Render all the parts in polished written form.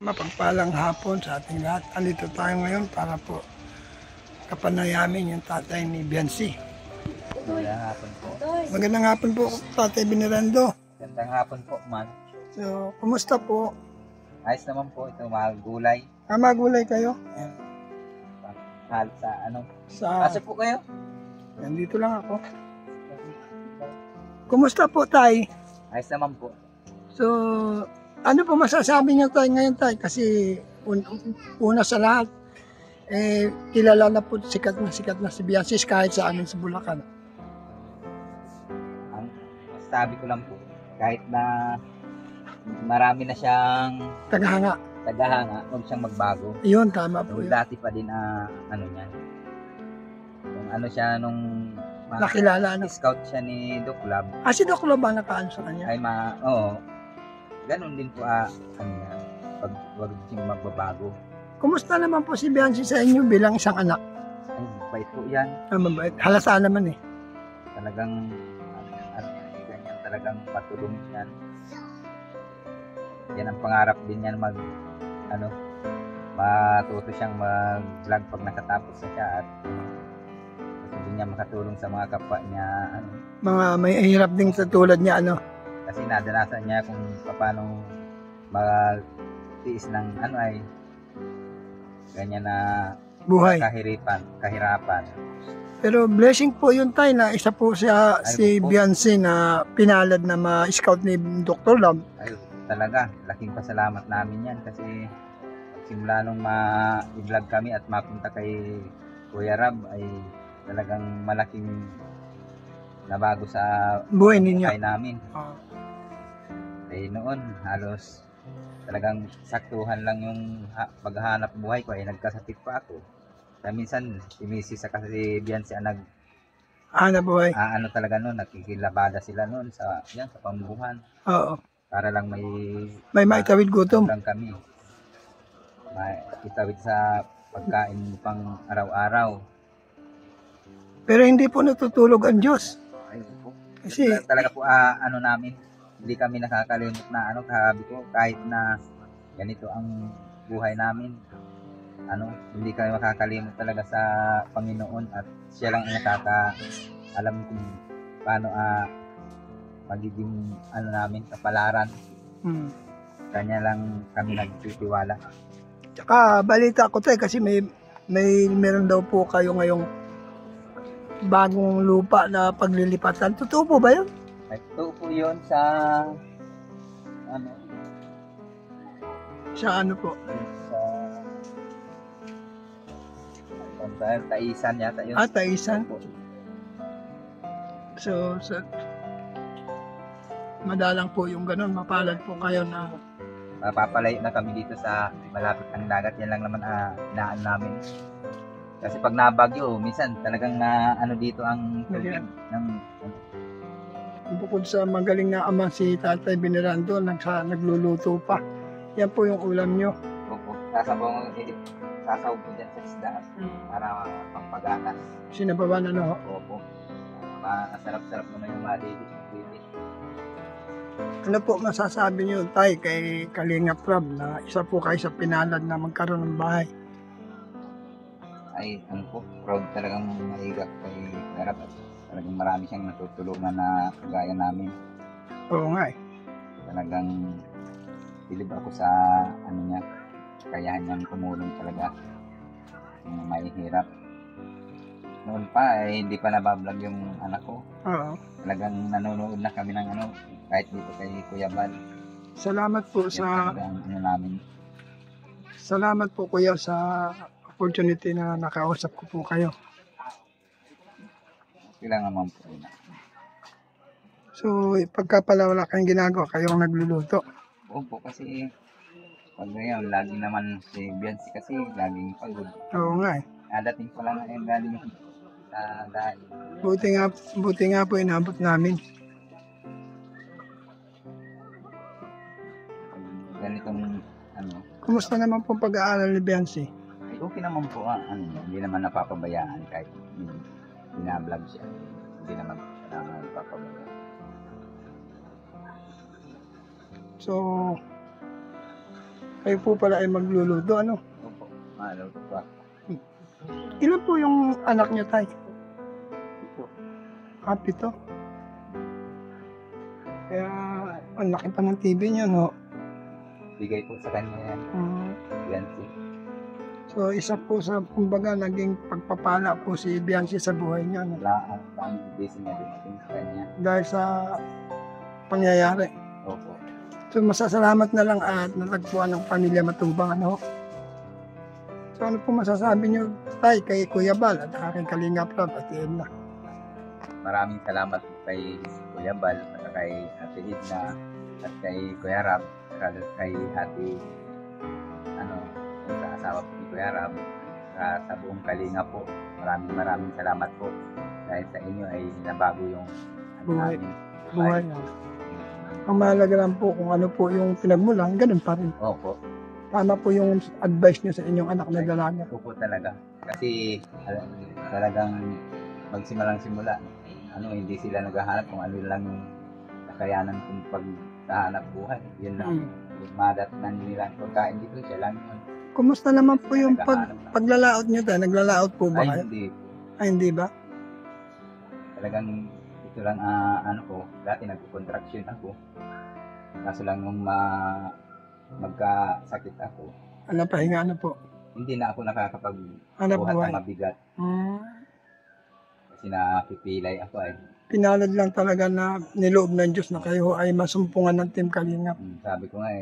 Mapagpalang hapon sa ating lahat. Andito tayo ngayon para po kapanayamin yung tatay ni Biancy. Magandang hapon po. Magandang hapon po, Tatay Venerando. Magandang hapon po, man. So, kumusta po? Ayos naman po ito, mga gulay. Magulay kayo? Halos sa ano. Sa... Pasok po kayo. Nandito lang ako. Kumusta po, Tay? Ayos naman po. So, ano po masasabi niyo tayo ngayon, Tay? Kasi una sa lahat, kilala na po sikat na si Biancy kahit sa amin sa Bulacan. Ang masasabi ko lang po, kahit na marami na siyang Tagahanga. huwag siyang magbago. Yun, tama po Yung yun. dati pa din ano niya. Kung ano siya nung Nakilala na. scout siya ni Doc Lab, Si Doc Lo ba nakaan sa kanya? ay oo. Ganun din po ano niya. Wag siyang magbabago. Kumusta naman po si Biancy sa inyo bilang isang anak? Ay, bait po yan. Mabait. Halata naman eh. Talagang ganyan talagang patulong yan. Yan ang pangarap din yan matuto siyang mag-vlog pag nakatapos na siya at gusto din niya makatulong sa mga kapwa niya Mga may hirap din sa tulad niya kasi nadanasan niya kung paano magtiis ng ay ganyan na buhay. kahirapan. Pero blessing po yun, Tay, na isa po siya Ay, si po. Biancy na pinalad na ma-scout ni Dr. Lam. Ay, talaga, laking pasalamat namin yan kasi simula nung ma-vlog kami at mapunta kay Kuya Rab ay talagang malaking nabago sa Buhay ninyo. buhay namin. Noon halos talagang saktuhan lang yung paghahanap buhay ko ay nagkasakit pa ako. Kaya minsan si Mrs. sa kasi Biancy Ana buhay. ano talaga noon, nakikilabada sila noon sa pambuhan. Oo. Para lang May maitawid gutom. lang kami. Itawid sa pagkain pang araw-araw. Pero hindi po natutulog ang Diyos. Ay, po. Kasi Talaga po namin, hindi kami nakakalimot na kahabi ko kahit na ganito ang buhay namin. Hindi kami makakalimot talaga sa Panginoon at siya lang ang alam kung paano magiging namin kapalaran. Kanya lang kami nagtitiwala. Tsaka balita ko, Tay, kasi meron daw po kayo ngayong bagong lupa na paglilipatan. Totoo po ba yun? Ito po yun sa Sa ano po? sa Taisan yata yun. Taisan. So, madalang po yung ganun. Mapalad po kayo na Papalayo na kami dito sa malapit ng dagat. Yan lang naman inaan namin. Kasi pag nabagyo, minsan talagang dito ang tubig ng bukod sa magaling na ama si Tatay Venerando, nagluluto pa. Yan po yung ulam nyo. Opo. Sasaw po dyan sa isda para pampagatas. Sinabawan Opo. Masarap-sarap naman yung malilit. Ano po masasabi niyo, Tay, kay Kalinga Prab na isa po kayo sa pinalad na magkaroon ng bahay? Ay, proud talagang mahigap kay Garap at talagang marami siyang natutulungan na kagaya namin. Oo nga eh. Talagang bilib ako sa niya, kayahan niyang tumulong talaga yung mahihirap. Noon pa hindi pa nabablog yung anak ko. Oo. Talagang nanonood na kami ng kahit dito kay Kuya Bal. Salamat po sa namin. Salamat po, Kuya, sa opportunity na nakausap ko po kayo. Kailangan naman po. So, pagka pala wala kayong ginagawa, kayong nagluluto. Opo, kasi pag ngayon, lagi naman si Biancy kasi laging pagod. Oo nga eh. Dating ko lang ngayon galing sa dahil. Buti nga po inabot namin. Ganitong Kumusta naman po pag-aaral ni Biancy? ay okay naman po hindi naman napapabayaan kahit binablog siya. Hindi naman napapabayaan. So, Kayo po pala ay magluluto, ano? Opo, maluto pa. Ilan po yung anak niyo, tay? Pito. Kaya, ang laki pa ng TV niyo, no? Bigay po sa kanya yan. Mm. Biansi. So, isa po sa, kumbaga, naging pagpapala po si Bianci sa buhay niya, no? Wala ang blessing niya dumating sa kanya. Dahil sa pangyayari. Opo. So, masasalamat na lang at natagpuan ng pamilya Matubang, ano? So, ano po masasabi niyo, tay, kay Kuya Bal at kay Kalinga Prab at Edna? Maraming salamat kay Kuya Bal, at kay Ate Edna, at kay Kuya Rab, at kay Ate, sa asawa po ni Kuya Rab, sa buong Kalinga po. Maraming salamat po. Dahil sa inyo ay nabago yung Buhay. aming Buhay. Ang mahalaga lang po kung ano po yung pinagmulan, ganun pa rin. Opo. Tama po yung advice niyo sa inyong anak na dalaga. Opo talaga. Kasi talagang magsimulang simula. Hindi sila naghahanap kung ano lang yung kakayanan kung paghahanap buhay. Yun lang. Yung madatnan nila ang pagkain dito, siya lang yun. Kumusta naman po yung paglalaot niyo tayo? Naglalaot po ba kayo? Hindi. Ay, hindi ba? Talagang ito lang, dati nagko-contraction ako. Kaso lang nung magkasakit ako, Pahinga ano po? hindi na ako Hanap nakakapagbuhat buhay. ng mabigat. Kasi napipilay ako ay. Pinalad lang talaga na niloob ng Diyos na kayo ay masumpungan ng Team Kalingap. Sabi ko nga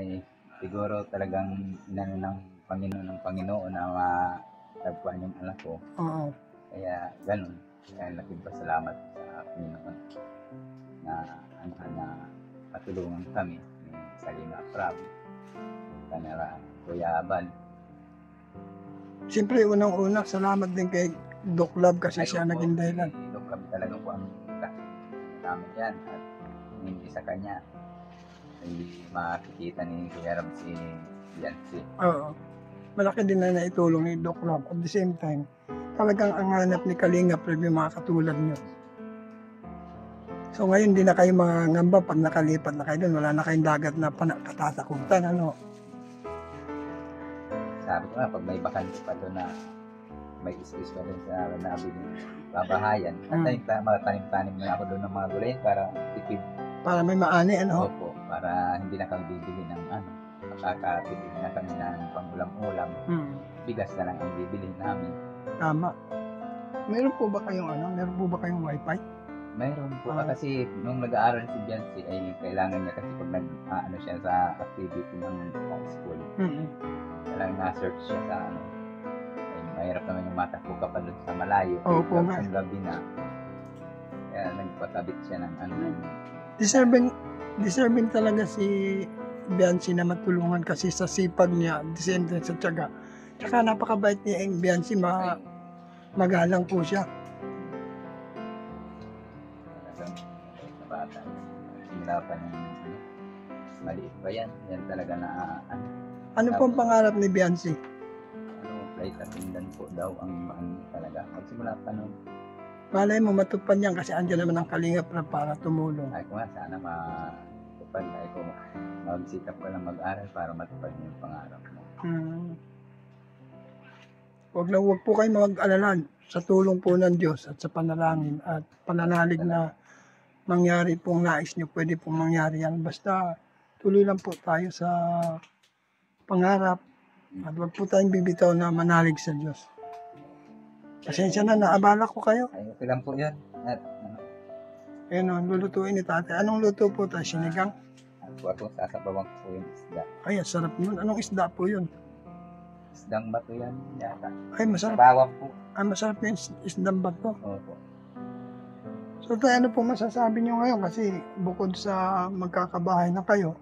siguro talagang inano ng Panginoon na matagpuan yung anak ko. Oo. Kaya ganun. Kaya laking pasalamat sa Panginoon na patulungan kami ni Kalinga Prab, kanila Kuya Bal. Siyempre, unang-una, salamat din kay Doc Love kasi siya naging dahilan. Doc Love talaga po ang namin yan. At hindi sa kanya ay makikita ni Kuya Rab si Bianci. Oo. Malaki din na naitulong ni Doc Love. At the same time, talagang ang hanap ni Kalinga Prab yung mga katulad niyo. So ngayon, di na kayo mangangamba pag nakalipat na kayo doon. Wala na kayong dagat na patatakutan, ano? Sabi ko nga, pag may bakante pa doon na may space pa doon sa nabiling babahayan, tanim-tanim na ako doon ng mga gulay para tipid. Para may maani, ano? Opo, para hindi na kami bibili ng makakatipid na kami ng pangulam-ulam. Bigas na lang ang bibili namin. Tama. Meron po ba kayong wifi? Mayroon po kasi nung nag-aaral si Bianci ay kailangan niya kasi pag siya sa activity ng school. Kailangan na-search siya sa ay mahirap naman yung matakbo ka pa doon sa malayo. Opo nga. Kung gabi na. Kaya nagpakabit siya ng Deserving talaga si Bianci na matulungan kasi sa sipag niya, disente sa tiyaga. Tsaka napakabait niya yung Bianci, magalang po siya. Bata. Simula pa ng maliit pa yan. Yan talaga na Ano po ang pangarap ni Bianci? Flight attendant po daw ang talaga. Magsimula pa nung Malay mo matupad yan kasi andyan naman ang Kalinga Prab para tumulong. ay ko nga sana matupad. Ay ko magsikap ka lang mag-aral para matupad yung pangarap mo. Huwag po kayo mag-alala sa tulong po ng Diyos at sa panalangin at pananalig na mangyari pong nais nyo, pwede pong mangyari yan. Basta tuloy lang po tayo sa pangarap at huwag po tayong bibitaw na manalig sa Diyos. Pasensya na, naabala ko kayo. Ay okay lang po yan. At Ayun, lulutuin ni tatay. Anong luto po tayo? Sinigang? ako sasabawan ko po yung isda. Ay, sarap yun. Anong isda po yun? Isdang bato yan yata. Ay, masarap. Bawang po. Ay, masarap yung isdang bato. Opo. So, tayo, ano po masasabi nyo ngayon? Kasi bukod sa magkakabahay na kayo,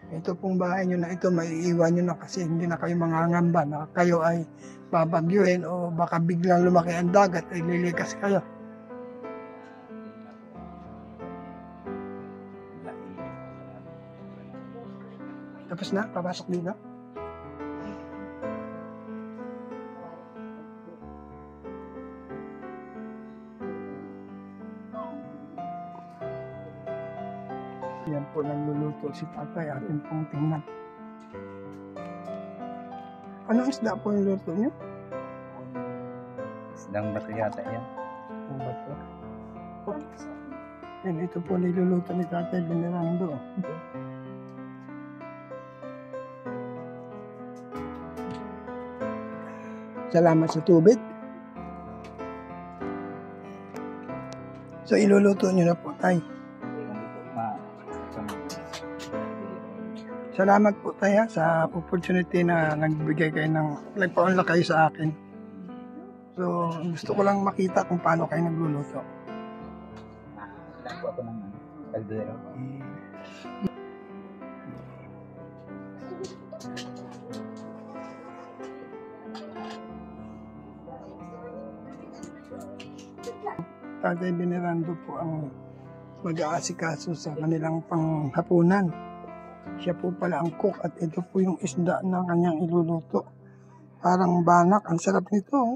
ito pong bahay nyo na ito, maiiwan nyo na kasi hindi na kayo mangangamba na kayo ay babagyuhin o baka biglang lumaki ang dagat ay lilikas kayo. Tapos na, papasok dito. Yan po nagluluto si tatay, atin pong tingnan. Anong isda po yung luto niyo? Isdang bato yata yan. Ang bato. Yan, ito po niluluto ni Tatay Venerando. Salamat sa tubig. So, iluluto nyo na po, Tay. Salamat po, Tay, sa opportunity na nagbigay kayo nagpa-unlock kayo sa akin. So, gusto ko lang makita kung paano kayo nagluluto. Lang po ako ng kaldero. Tatay Venerando po ang mag-aasikaso sa kanilang panghapunan. Siya po pala ang cook at ito po yung isda na kanyang iluluto. Parang banak, ang sarap nito. Oh.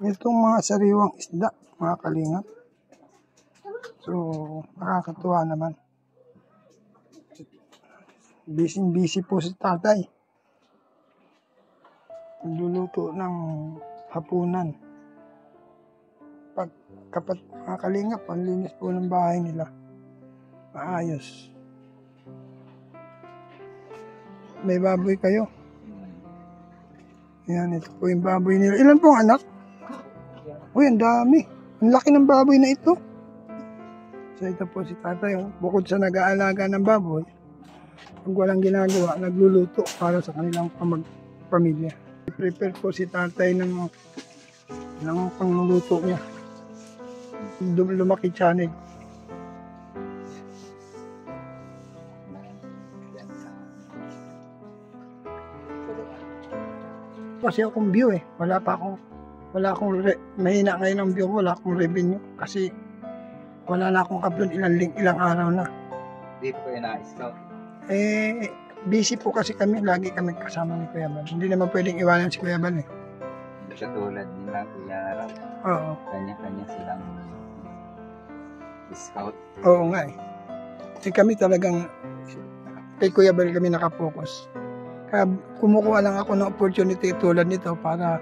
Itong mga sariwang isda, mga kalingap. So, nakakatuwa naman. Busy po si tatay. Nagluluto ng hapunan. Kapag mga kalingap, ang linis po ng bahay nila. Maayos. May baboy kayo. Yan, ito po yung baboy nila. Ilan pong anak? Uy, ang dami. Ang laki ng baboy na ito. So, ito po si tatay. Bukod sa nag-aalaga ng baboy, pag walang ginagawa, nagluluto para sa kanilang pamilya. Prepare po si tatay ng pangluluto niya. Lumaki tiyanig. Kasi akong view wala akong mahina ngayon ang view ko, wala akong revenue kasi wala na akong upload ilang araw na. Hindi po kayo na-scout. Busy po kasi kami, lagi kami kasama ni Kuya Bal. Hindi naman pwedeng iwanan si Kuya Bal Hindi katulad nila Kuya Rap. Oo. Kanya-kanya silang scout. Oo nga kami talagang kay Kuya Bal kami nakapokus. Kaya kumukuha lang ako ng opportunity tulad nito para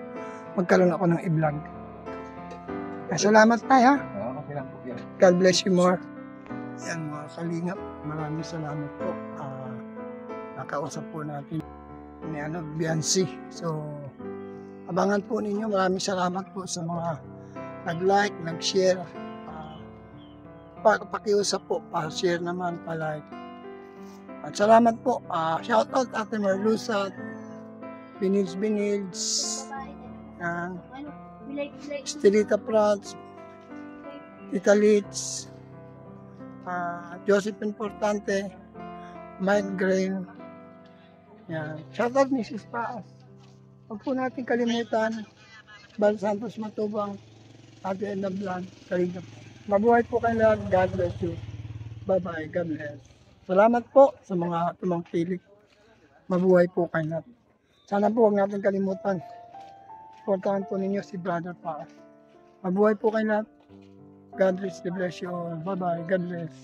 magkaroon ako ng i-vlog. Salamat tayo Oo, okay lang po yun. God bless you more. Yan mga kalingap, maraming salamat po. Nakausap po natin ni Biancy. So, abangan po ninyo. Maraming salamat po sa mga nag-like, nag-share. Pakiusap po, pa-share naman, pa-like. At salamat po. Shoutout Ate Marlusa, Binils, Stilita Prats, Tita Litz, Joseph Importante, Mike Grain. Yan. Shoutout Mrs. Paas. Huwag po natin kalimutan, Bal Santos Matubang, Ate Edna Blan, Kalingap. Mabuhay po kayo lahat. God bless you. Bye-bye. God bless. Salamat po sa mga tumangkilik. Mabuhay po kayo lahat. Sana po huwag natin kalimutan. Supportahan po ninyo si Brother Paas. Mabuhay po kayo lahat. God bless you all. Bye-bye. God bless.